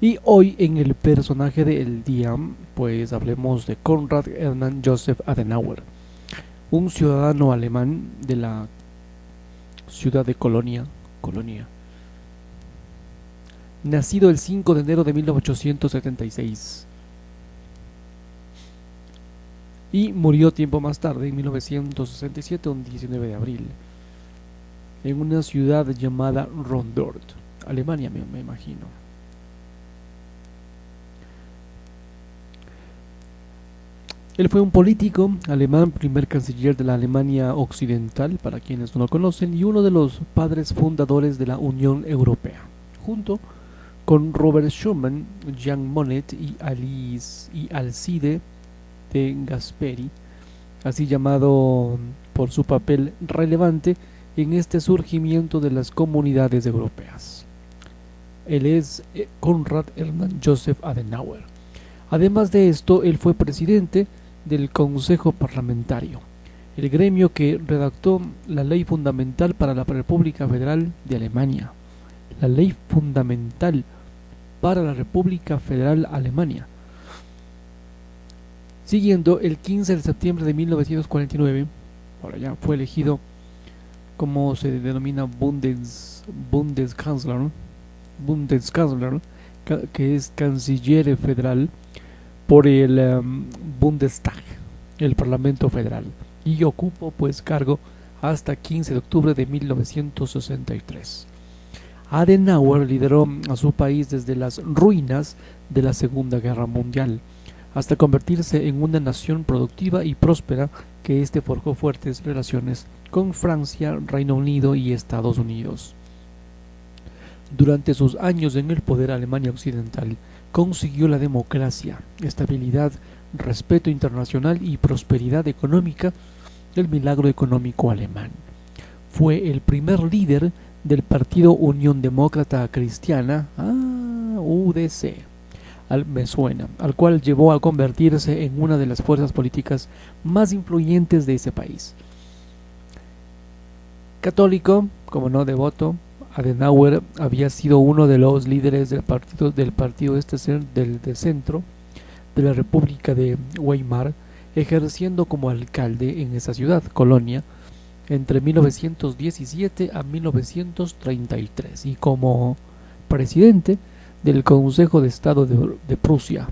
Y hoy en el personaje del día, pues hablemos de Konrad Hermann Joseph Adenauer, un ciudadano alemán de la ciudad de Colonia, nacido el 5 de enero de 1876 y murió tiempo más tarde, en 1967, un 19 de abril, en una ciudad llamada Rondort, Alemania, me imagino. Él fue un político alemán, primer canciller de la Alemania Occidental, para quienes no lo conocen, y uno de los padres fundadores de la Unión Europea, junto con Robert Schuman, Jean Monnet y Alcide de Gasperi, así llamado por su papel relevante en este surgimiento de las comunidades europeas. Él es Konrad Hermann Joseph Adenauer. Además de esto, él fue presidente del Consejo Parlamentario, el gremio que redactó la Ley Fundamental para la República Federal de Alemania. La Ley Fundamental para la República Federal Alemania. Siguiendo, el 15 de septiembre de 1949, ahora ya fue elegido como se denomina Bundeskanzler, que es canciller federal, por el Bundestag, el Parlamento Federal, y ocupó pues cargo hasta 15 de octubre de 1963. Adenauer lideró a su país desde las ruinas de la Segunda Guerra Mundial hasta convertirse en una nación productiva y próspera que forjó fuertes relaciones con Francia, Reino Unido y Estados Unidos. Durante sus años en el poder, Alemania Occidental consiguió la democracia, estabilidad, respeto internacional y prosperidad económica, el milagro económico alemán. Fue el primer líder del Partido Unión Demócrata Cristiana, UDC, me suena, al cual llevó a convertirse en una de las fuerzas políticas más influyentes de ese país. Católico, como no devoto, Adenauer había sido uno de los líderes del partido del centro de la República de Weimar, ejerciendo como alcalde en esa ciudad, Colonia, entre 1917 a 1933, y como presidente del Consejo de Estado de Prusia,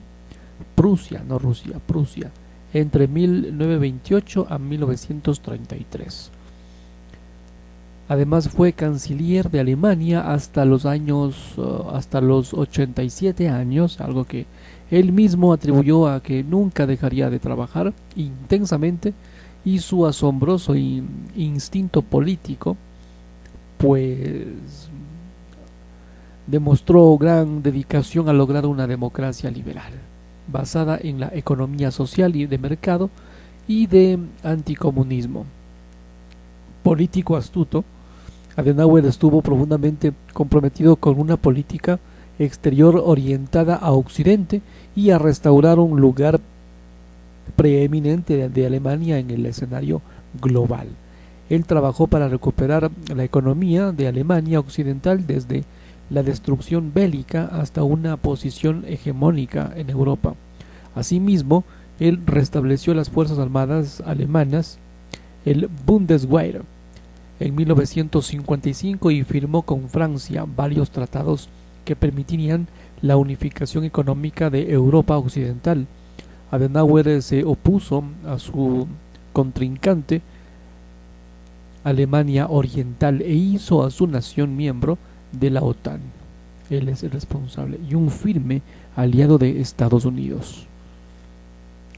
no Rusia, Prusia, entre 1928 a 1933. Además fue canciller de Alemania hasta los 87 años, algo que él mismo atribuyó a que nunca dejaría de trabajar intensamente, y su asombroso instinto político pues demostró gran dedicación a lograr una democracia liberal, basada en la economía social y de mercado y de anticomunismo. Político astuto, Adenauer estuvo profundamente comprometido con una política exterior orientada a Occidente y a restaurar un lugar preeminente de Alemania en el escenario global. Él trabajó para recuperar la economía de Alemania Occidental desde la destrucción bélica hasta una posición hegemónica en Europa. Asimismo, él restableció las Fuerzas Armadas alemanas, el Bundeswehr, en 1955, y firmó con Francia varios tratados que permitirían la unificación económica de Europa Occidental. Adenauer se opuso a su contrincante Alemania Oriental e hizo a su nación miembro de la OTAN. Él es el responsable y un firme aliado de Estados Unidos.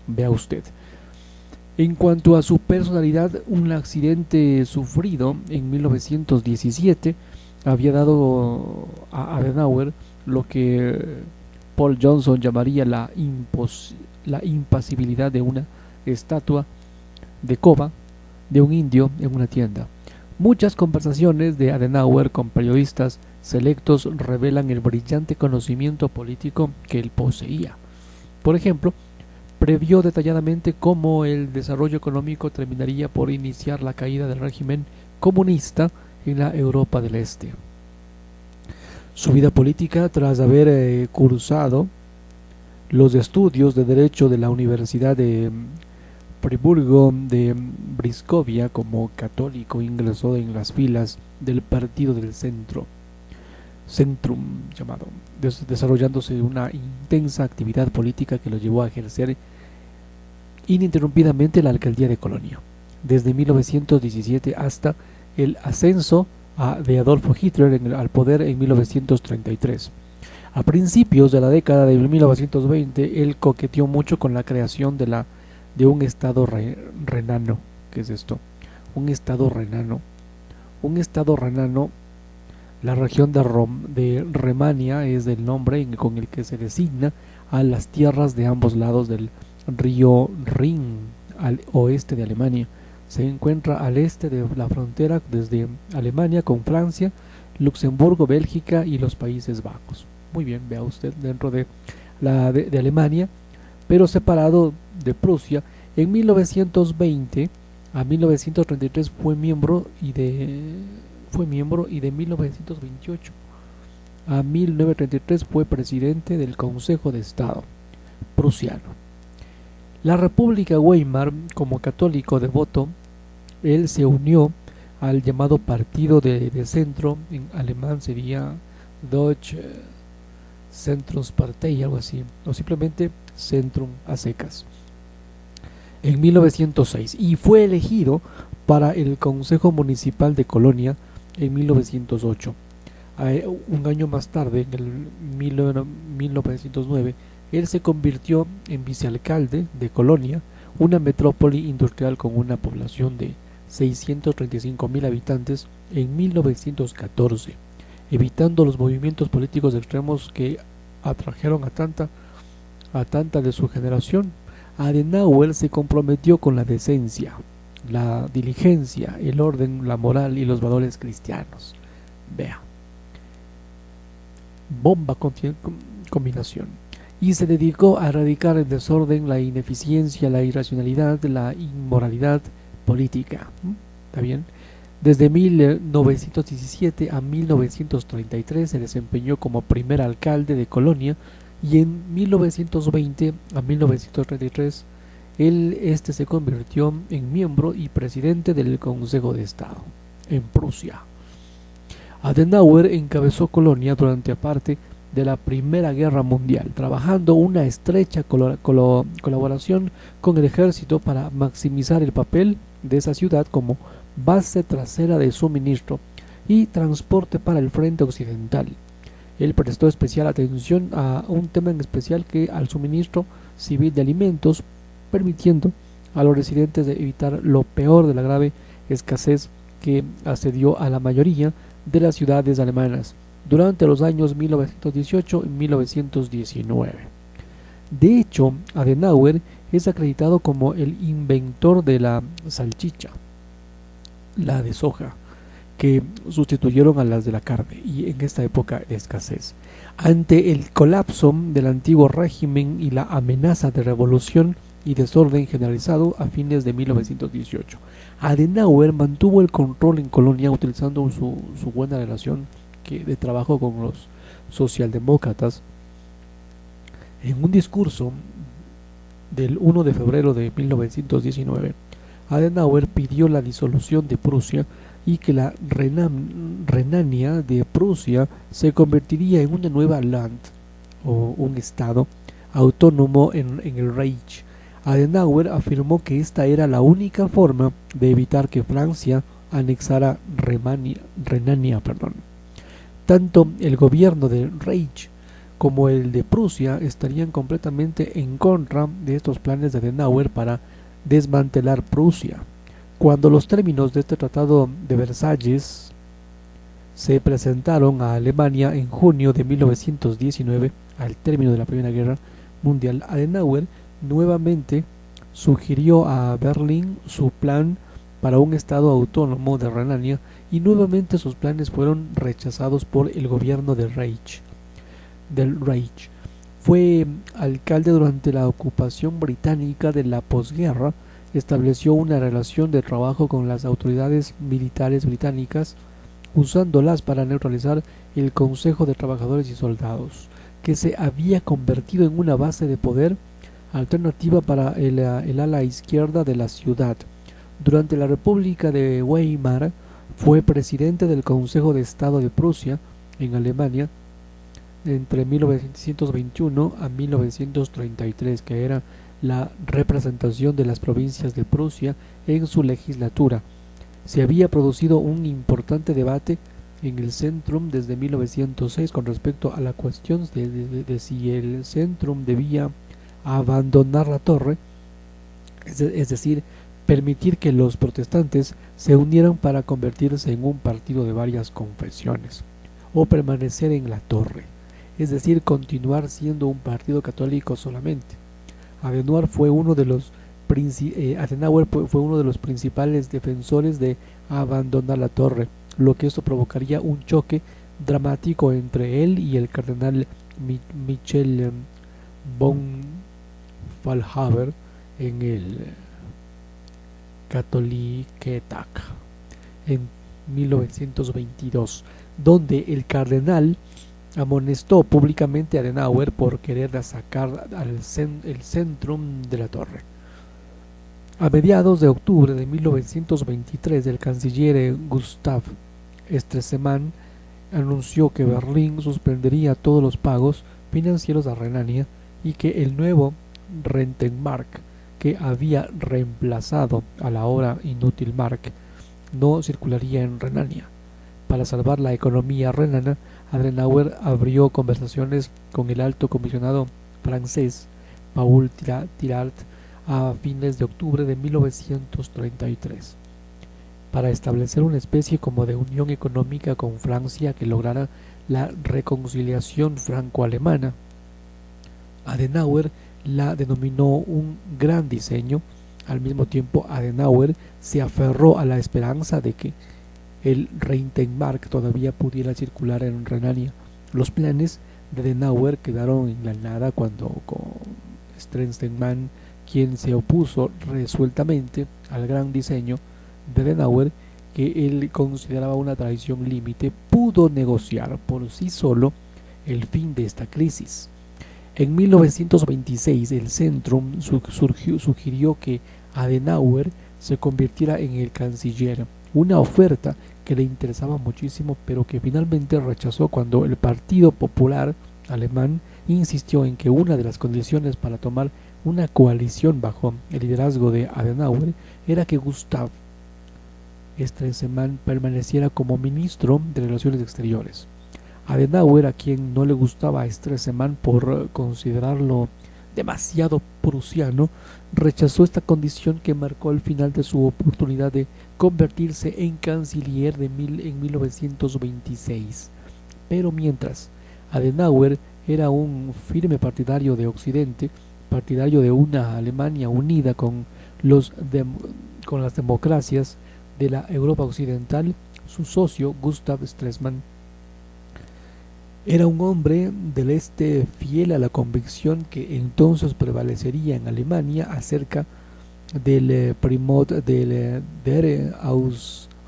Vea usted. En cuanto a su personalidad, un accidente sufrido en 1917 había dado a Adenauer lo que Paul Johnson llamaría la impasibilidad de una estatua de coba de un indio en una tienda. Muchas conversaciones de Adenauer con periodistas selectos revelan el brillante conocimiento político que él poseía. Por ejemplo, previó detalladamente cómo el desarrollo económico terminaría por iniciar la caída del régimen comunista en la Europa del Este. Su vida política, tras haber cursado los estudios de Derecho de la Universidad de Friburgo de Briscovia, como católico ingresó en las filas del Partido del Centrum llamado, desarrollándose una intensa actividad política que lo llevó a ejercer ininterrumpidamente la alcaldía de Colonia, desde 1917 hasta el ascenso de Adolfo Hitler al poder en 1933. A principios de la década de 1920, él coqueteó mucho con la creación de un estado renano. ¿Qué es esto? Un estado renano. Un estado renano, la región de Remania es el nombre con el que se designa a las tierras de ambos lados del río Rin, al oeste de Alemania. Se encuentra al este de la frontera desde Alemania con Francia, Luxemburgo, Bélgica y los Países Bajos. Muy bien, vea usted, dentro de Alemania, pero separado de Prusia. En 1920 a 1933 fue miembro y de 1928 a 1933 fue presidente del Consejo de Estado prusiano. La República Weimar, como católico devoto, él se unió al llamado Partido de Centro, en alemán sería Deutsche Zentrumspartei, algo así, o simplemente Centrum a secas, en 1906, y fue elegido para el Consejo Municipal de Colonia en 1908. Un año más tarde, en el 1909, él se convirtió en vicealcalde de Colonia, una metrópoli industrial con una población de 635.000 habitantes en 1914, evitando los movimientos políticos extremos que atrajeron a tanta de su generación. Adenauer se comprometió con la decencia, la diligencia, el orden, la moral y los valores cristianos. Vea, bomba combinación. Y se dedicó a erradicar el desorden, la ineficiencia, la irracionalidad, la inmoralidad política. ¿Está bien? Desde 1917 a 1933 se desempeñó como primer alcalde de Colonia, y en 1920 a 1933 se convirtió en miembro y presidente del Consejo de Estado en Prusia. Adenauer encabezó Colonia durante parte de la Primera Guerra Mundial, trabajando una estrecha colaboración con el ejército para maximizar el papel de esa ciudad como base trasera de suministro y transporte para el frente occidental. Él prestó especial atención a un tema en especial, que al suministro civil de alimentos, permitiendo a los residentes de evitar lo peor de la grave escasez que asedió a la mayoría de las ciudades alemanas durante los años 1918 y 1919. De hecho, Adenauer es acreditado como el inventor de la salchicha, la de soja, que sustituyeron a las de la carne, y en esta época de escasez. Ante el colapso del antiguo régimen y la amenaza de revolución y desorden generalizado a fines de 1918, Adenauer mantuvo el control en Colonia utilizando su buena relación de trabajo con los socialdemócratas. En un discurso del 1 de febrero de 1919, Adenauer pidió la disolución de Prusia y que la Renania de Prusia se convertiría en una nueva Land, o un estado autónomo en el Reich. Adenauer afirmó que esta era la única forma de evitar que Francia anexara Renania. Tanto el gobierno del Reich como el de Prusia estarían completamente en contra de estos planes de Adenauer para desmantelar Prusia. Cuando los términos de este Tratado de Versalles se presentaron a Alemania en junio de 1919, al término de la Primera Guerra Mundial, Adenauer nuevamente sugirió a Berlín su plan para un estado autónomo de Renania, y nuevamente sus planes fueron rechazados por el gobierno del Reich. Fue alcalde durante la ocupación británica de la posguerra. Estableció una relación de trabajo con las autoridades militares británicas, usándolas para neutralizar el Consejo de Trabajadores y Soldados, que se había convertido en una base de poder alternativa para el ala izquierda de la ciudad. Durante la República de Weimar fue presidente del Consejo de Estado de Prusia en Alemania entre 1921 a 1933, que era la representación de las provincias de Prusia en su legislatura. Se había producido un importante debate en el Centrum desde 1906 con respecto a la cuestión de si el Centrum debía abandonar la torre, es decir, permitir que los protestantes se unieran para convertirse en un partido de varias confesiones, o permanecer en la torre, es decir, continuar siendo un partido católico solamente. Adenauer fue uno de los principales defensores de abandonar la torre, lo que esto provocaría un choque dramático entre él y el cardenal Michel von Faulhaber en el Katholiketag en 1922, donde el cardenal amonestó públicamente a Adenauer por querer sacar el Centrum de la torre. A mediados de octubre de 1923, el canciller Gustav Stresemann anunció que Berlín suspendería todos los pagos financieros a Renania y que el nuevo Rentenmark, que había reemplazado a la ahora inútil Mark, no circularía en Renania. Para salvar la economía renana, Adenauer abrió conversaciones con el alto comisionado francés Paul Tirard a fines de octubre de 1933 para establecer una especie como de unión económica con Francia que lograra la reconciliación franco-alemana. Adenauer la denominó un gran diseño. Al mismo tiempo, Adenauer se aferró a la esperanza de que el Rentenmark todavía pudiera circular en Renania. Los planes de Adenauer quedaron en la nada cuando con Stresemann, quien se opuso resueltamente al gran diseño de Adenauer, que él consideraba una traición límite, pudo negociar por sí solo el fin de esta crisis. En 1926 el Centrum sugirió que Adenauer se convirtiera en el canciller, una oferta que le interesaba muchísimo, pero que finalmente rechazó cuando el Partido Popular Alemán insistió en que una de las condiciones para tomar una coalición bajo el liderazgo de Adenauer era que Gustav Stresemann permaneciera como ministro de Relaciones Exteriores. Adenauer, a quien no le gustaba a Stresemann por considerarlo demasiado prusiano, rechazó esta condición que marcó el final de su oportunidad de convertirse en canciller en 1926. Pero mientras Adenauer era un firme partidario de Occidente, partidario de una Alemania unida con las democracias de la Europa occidental, su socio Gustav Stresemann era un hombre del este fiel a la convicción que entonces prevalecería en Alemania acerca del Primot der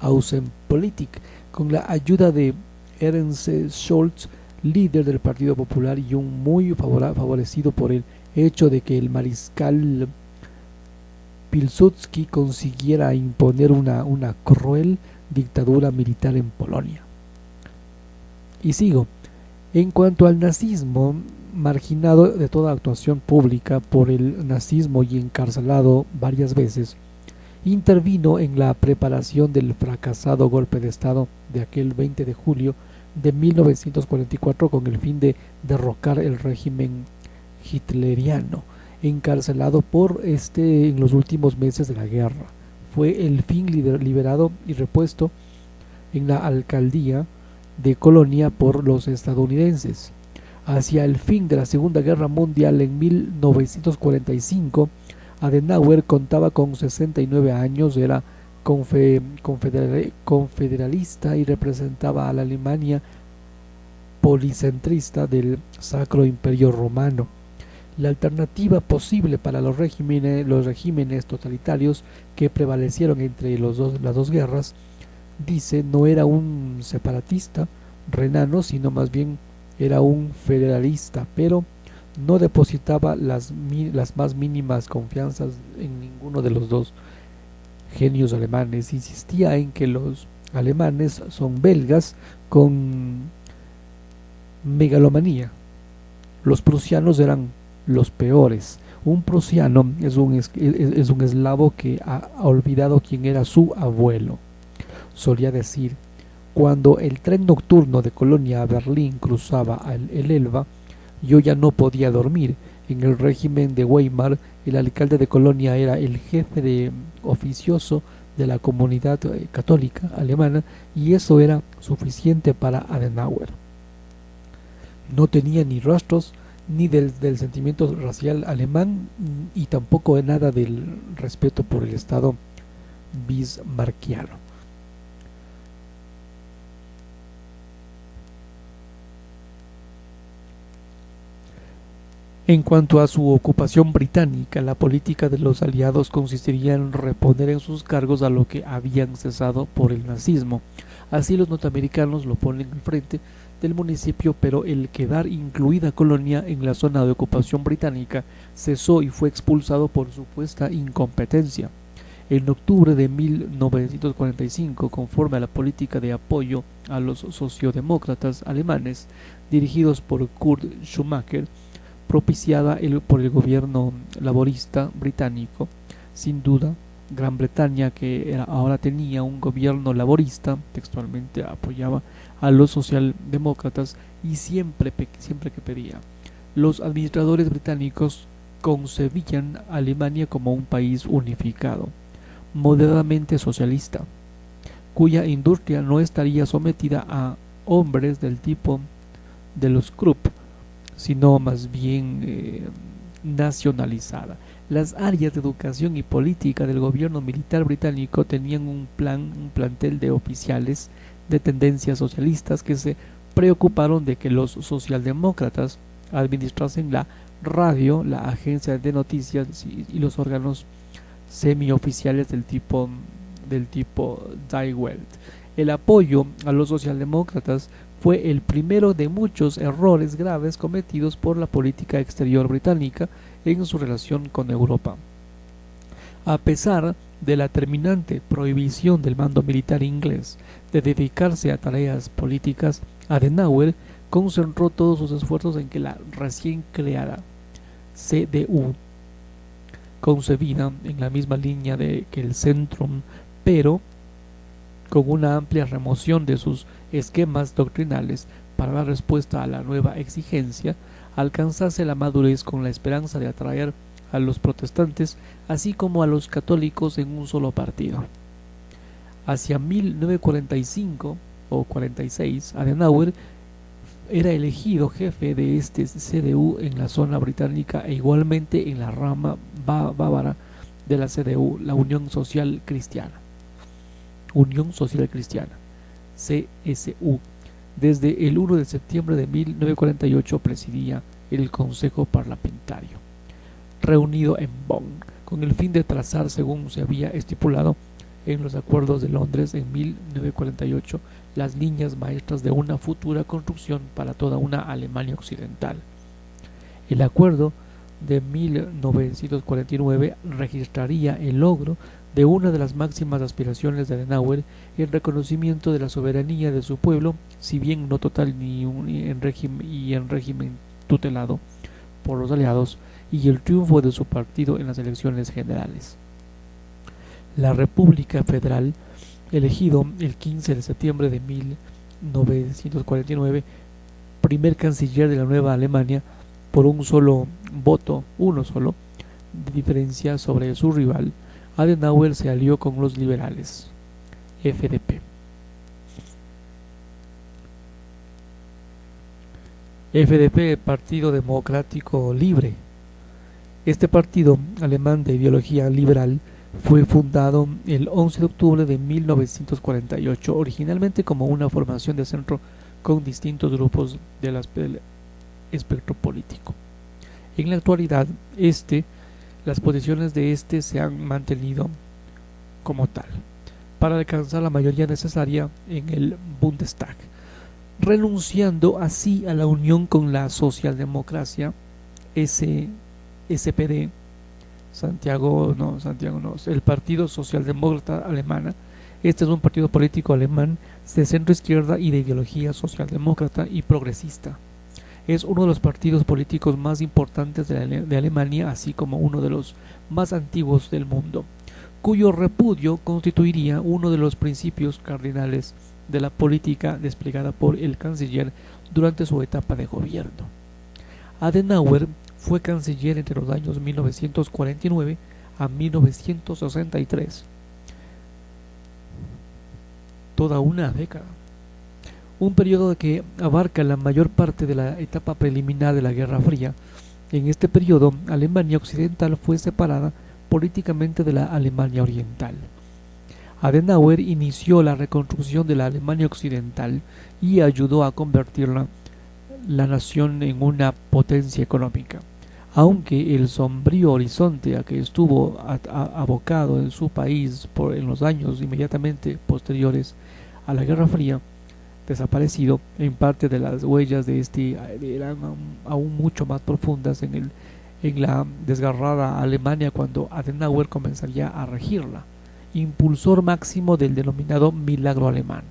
Außenpolitik, con la ayuda de Ernst Scholz, líder del Partido Popular y un muy favorecido por el hecho de que el mariscal Pilsudski consiguiera imponer una cruel dictadura militar en Polonia. Y sigo. En cuanto al nazismo, marginado de toda actuación pública por el nazismo y encarcelado varias veces, intervino en la preparación del fracasado golpe de Estado de aquel 20 de julio de 1944 con el fin de derrocar el régimen hitleriano, encarcelado en los últimos meses de la guerra. Fue el fin liberado y repuesto en la alcaldía de Colonia por los estadounidenses. Hacia el fin de la Segunda Guerra Mundial, en 1945, Adenauer contaba con 69 años, era confederalista y representaba a la Alemania policentrista del Sacro Imperio Romano. La alternativa posible para los regímenes totalitarios que prevalecieron entre las dos guerras, dice, no era un separatista, renano, sino más bien era un federalista, pero no depositaba las más mínimas confianzas en ninguno de los dos genios alemanes. Insistía en que los alemanes son belgas con megalomanía. Los prusianos eran los peores. Un prusiano es un eslavo que ha olvidado quién era su abuelo. Solía decir: cuando el tren nocturno de Colonia a Berlín cruzaba el Elba, yo ya no podía dormir. En el régimen de Weimar, el alcalde de Colonia era el jefe oficioso de la comunidad católica alemana, y eso era suficiente para Adenauer. No tenía ni rastros ni del sentimiento racial alemán, y tampoco nada del respeto por el Estado bismarckiano. En cuanto a su ocupación británica, la política de los aliados consistiría en reponer en sus cargos a lo que habían cesado por el nazismo. Así los norteamericanos lo ponen al frente del municipio, pero el quedar incluida Colonia en la zona de ocupación británica cesó y fue expulsado por supuesta incompetencia. En octubre de 1945, conforme a la política de apoyo a los socialdemócratas alemanes dirigidos por Kurt Schumacher, propiciada por el gobierno laborista británico, sin duda, Gran Bretaña, que ahora tenía un gobierno laborista, textualmente apoyaba a los socialdemócratas y siempre que pedía. Los administradores británicos concebían a Alemania como un país unificado, moderadamente socialista, cuya industria no estaría sometida a hombres del tipo de los Krupp, sino más bien nacionalizada. Las áreas de educación y política del gobierno militar británico tenían un plantel de oficiales de tendencias socialistas que se preocuparon de que los socialdemócratas administrasen la radio, la agencia de noticias y los órganos semioficiales del tipo Die Welt. El apoyo a los socialdemócratas fue el primero de muchos errores graves cometidos por la política exterior británica en su relación con Europa. A pesar de la terminante prohibición del mando militar inglés de dedicarse a tareas políticas, Adenauer concentró todos sus esfuerzos en que la recién creada CDU, concebida en la misma línea que el Zentrum, pero con una amplia remoción de sus esquemas doctrinales para dar respuesta a la nueva exigencia, alcanzase la madurez con la esperanza de atraer a los protestantes así como a los católicos en un solo partido. Hacia 1945 o 46, Adenauer era elegido jefe de este CDU en la zona británica e igualmente en la rama bávara de la CDU, la Unión Social Cristiana, CSU. Desde el 1 de septiembre de 1948 presidía el Consejo Parlamentario, reunido en Bonn, con el fin de trazar, según se había estipulado en los acuerdos de Londres en 1948, las líneas maestras de una futura construcción para toda una Alemania occidental. El acuerdo de 1949 registraría el logro de una de las máximas aspiraciones de Adenauer en reconocimiento de la soberanía de su pueblo, si bien no total en régimen tutelado por los aliados, y el triunfo de su partido en las elecciones generales. La República Federal, elegido el 15 de septiembre de 1949, primer canciller de la Nueva Alemania, por un solo voto, de diferencia sobre su rival, Adenauer se alió con los liberales, FDP. FDP, Partido Democrático Libre. Este partido alemán de ideología liberal fue fundado el 11 de octubre de 1948, originalmente como una formación de centro con distintos grupos del espectro político. En la actualidad, las posiciones de se han mantenido como tal, para alcanzar la mayoría necesaria en el Bundestag. renunciando así a la unión con la socialdemocracia SPD, Santiago no, el Partido Socialdemócrata Alemana. Este es un partido político alemán de centro izquierda y de ideología socialdemócrata y progresista. Es uno de los partidos políticos más importantes de Alemania, así como uno de los más antiguos del mundo, cuyo repudio constituiría uno de los principios cardinales de la política desplegada por el canciller durante su etapa de gobierno. Adenauer fue canciller entre los años 1949 a 1963, toda una década, un periodo que abarca la mayor parte de la etapa preliminar de la Guerra Fría. En este periodo, Alemania Occidental fue separada políticamente de la Alemania Oriental. Adenauer inició la reconstrucción de la Alemania Occidental y ayudó a convertir la nación en una potencia económica. Aunque el sombrío horizonte a que estuvo abocado en su país en los años inmediatamente posteriores a la Guerra Fría, desaparecido, en parte de las huellas de este eran aún mucho más profundas en la desgarrada Alemania cuando Adenauer comenzaría a regirla, impulsor máximo del denominado milagro alemán.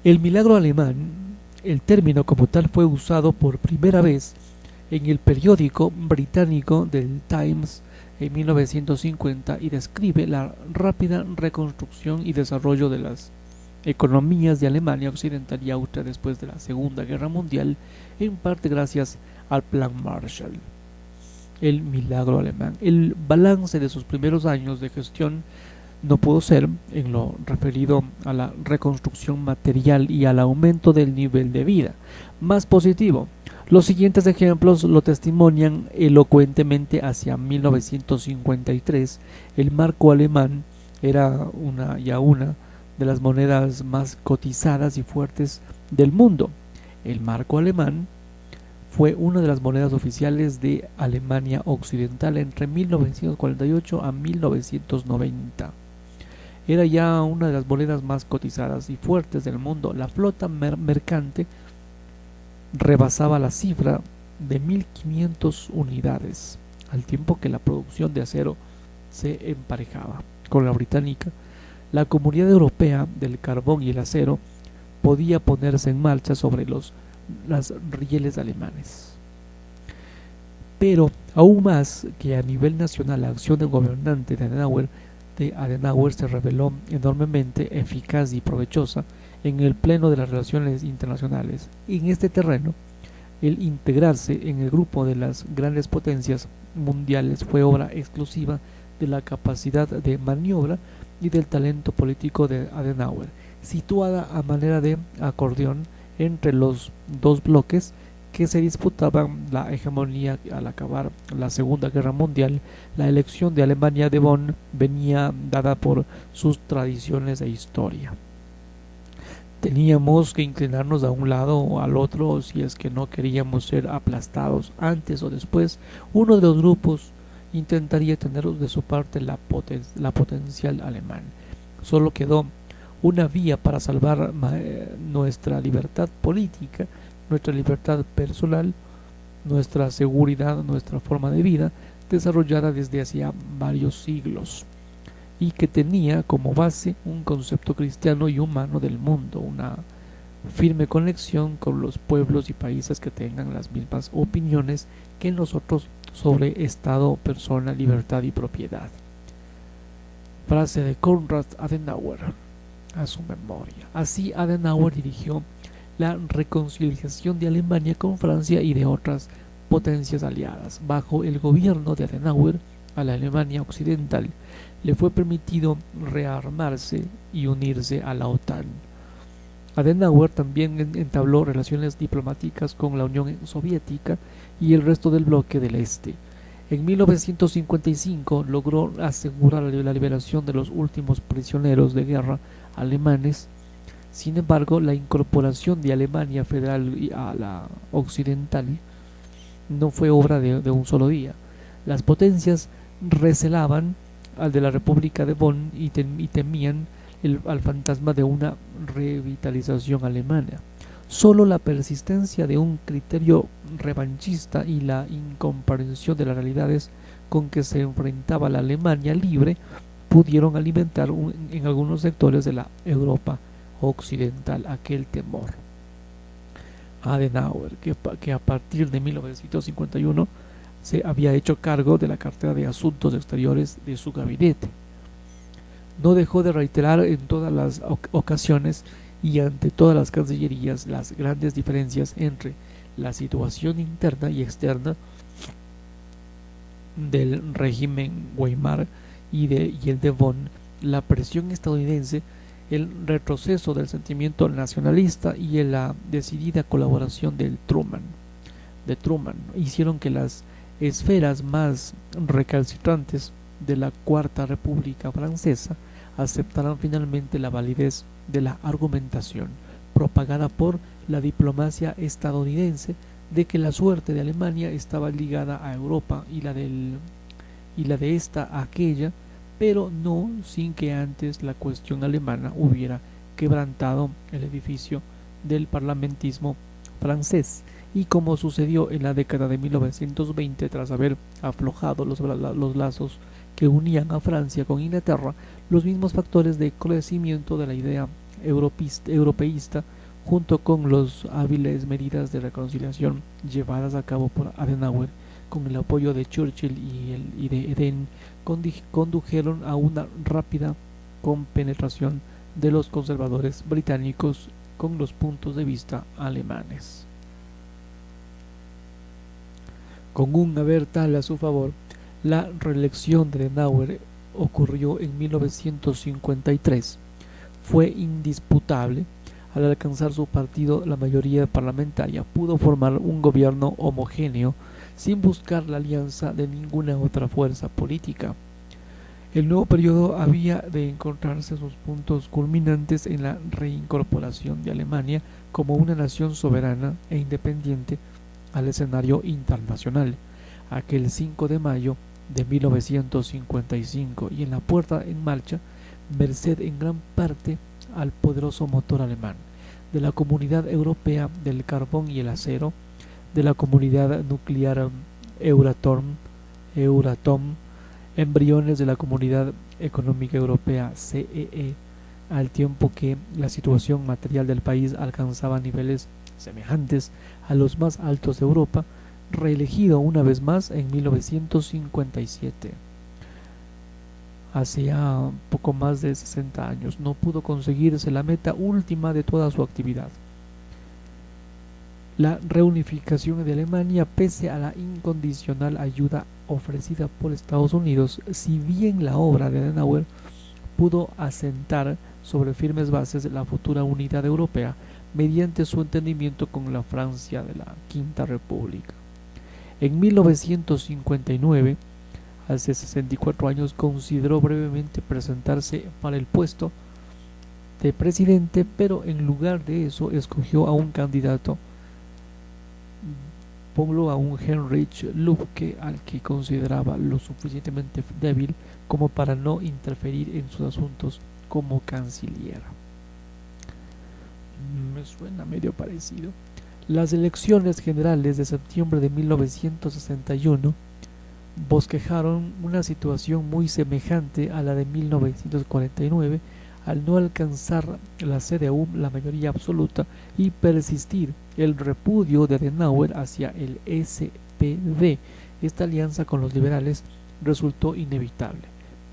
El milagro alemán, el término como tal, fue usado por primera vez en el periódico británico del Times en 1950 y describe la rápida reconstrucción y desarrollo de las economías de Alemania Occidental y Austria después de la Segunda Guerra Mundial, en parte gracias al Plan Marshall. El milagro alemán. El balance de sus primeros años de gestión no pudo ser, en lo referido a la reconstrucción material y al aumento del nivel de vida, más positivo. Los siguientes ejemplos lo testimonian elocuentemente. Hacia 1953, el marco alemán era una de las monedas más cotizadas y fuertes del mundo. El marco alemán fue una de las monedas oficiales de Alemania Occidental entre 1948 a 1990. Era ya una de las monedas más cotizadas y fuertes del mundo. La flota mercante rebasaba la cifra de 1500 unidades, al tiempo que la producción de acero se emparejaba con la británica. La Comunidad Europea del Carbón y el Acero podía ponerse en marcha sobre las rieles alemanes. Pero aún más que a nivel nacional, la acción del gobernante de Adenauer se reveló enormemente eficaz y provechosa en el pleno de las relaciones internacionales. En este terreno, el integrarse en el grupo de las grandes potencias mundiales fue obra exclusiva de la capacidad de maniobra y del talento político de Adenauer, situada a manera de acordeón entre los dos bloques que se disputaban la hegemonía al acabar la Segunda Guerra Mundial. La elección de Alemania de Bonn venía dada por sus tradiciones e historia. Teníamos que inclinarnos a un lado o al otro si es que no queríamos ser aplastados. Antes o después, uno de los grupos intentaría tener de su parte la potencial alemán. Solo quedó una vía para salvar nuestra libertad política, nuestra libertad personal, nuestra seguridad, nuestra forma de vida, desarrollada desde hacía varios siglos, y que tenía como base un concepto cristiano y humano del mundo, una firme conexión con los pueblos y países que tengan las mismas opiniones que nosotros sobre Estado, persona, libertad y propiedad. Frase de Konrad Adenauer a su memoria. Así Adenauer dirigió la reconciliación de Alemania con Francia y de otras potencias aliadas. Bajo el gobierno de Adenauer, a la Alemania Occidental le fue permitido rearmarse y unirse a la OTAN. Adenauer también entabló relaciones diplomáticas con la Unión Soviética y el resto del bloque del Este. En 1955 logró asegurar la liberación de los últimos prisioneros de guerra alemanes. Sin embargo, la incorporación de Alemania Federal a la Occidental no fue obra de un solo día. Las potencias recelaban al de la República de Bonn y temían al fantasma de una revitalización alemana. Solo la persistencia de un criterio revanchista y la incomprensión de las realidades con que se enfrentaba la Alemania libre pudieron alimentar en algunos sectores de la Europa occidental aquel temor. Adenauer, que a partir de 1951 se había hecho cargo de la cartera de Asuntos Exteriores de su gabinete, no dejó de reiterar en todas las ocasiones y ante todas las cancillerías las grandes diferencias entre la situación interna y externa del régimen Weimar y el de Bonn, la presión estadounidense, el retroceso del sentimiento nacionalista y la decidida colaboración de Truman hicieron que las esferas más recalcitrantes de la Cuarta República Francesa aceptaran finalmente la validez de la argumentación propagada por la diplomacia estadounidense de que la suerte de Alemania estaba ligada a Europa y la de esta a aquella, pero no sin que antes la cuestión alemana hubiera quebrantado el edificio del parlamentismo francés, y como sucedió en la década de 1920 tras haber aflojado los lazos que unían a Francia con Inglaterra, los mismos factores de crecimiento de la idea europeísta junto con las hábiles medidas de reconciliación llevadas a cabo por Adenauer con el apoyo de Churchill y de Eden condujeron a una rápida compenetración de los conservadores británicos con los puntos de vista alemanes. Con un haber tal a su favor, la reelección de Adenauer ocurrió en 1953. Fue indisputable. Al alcanzar su partido la mayoría parlamentaria, pudo formar un gobierno homogéneo sin buscar la alianza de ninguna otra fuerza política. El nuevo periodo había de encontrarse sus puntos culminantes en la reincorporación de Alemania como una nación soberana e independiente al escenario internacional, aquel 5 de mayo de 1955, y en la puesta en marcha, merced en gran parte al poderoso motor alemán, de la Comunidad Europea del Carbón y el Acero, de la Comunidad Nuclear Euratom, embriones de la Comunidad Económica Europea CEE, al tiempo que la situación material del país alcanzaba niveles semejantes a los más altos de Europa, reelegido una vez más en 1957. Hacía poco más de 60 años no pudo conseguirse la meta última de toda su actividad: la reunificación de Alemania. Pese a la incondicional ayuda ofrecida por Estados Unidos, si bien la obra de Adenauer pudo asentar sobre firmes bases la futura unidad europea mediante su entendimiento con la Francia de la Quinta República. En 1959, hace 64 años, consideró brevemente presentarse para el puesto de presidente, pero en lugar de eso escogió a un candidato, a un Heinrich Lübke, al que consideraba lo suficientemente débil como para no interferir en sus asuntos como canciller. Me suena medio parecido. Las elecciones generales de septiembre de 1961 bosquejaron una situación muy semejante a la de 1949, al no alcanzar la CDU la mayoría absoluta y persistir el repudio de Adenauer hacia el SPD. Esta alianza con los liberales resultó inevitable,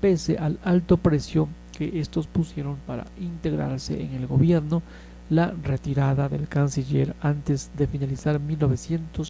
pese al alto precio que estos pusieron para integrarse en el gobierno. La retirada del canciller antes de finalizar 1961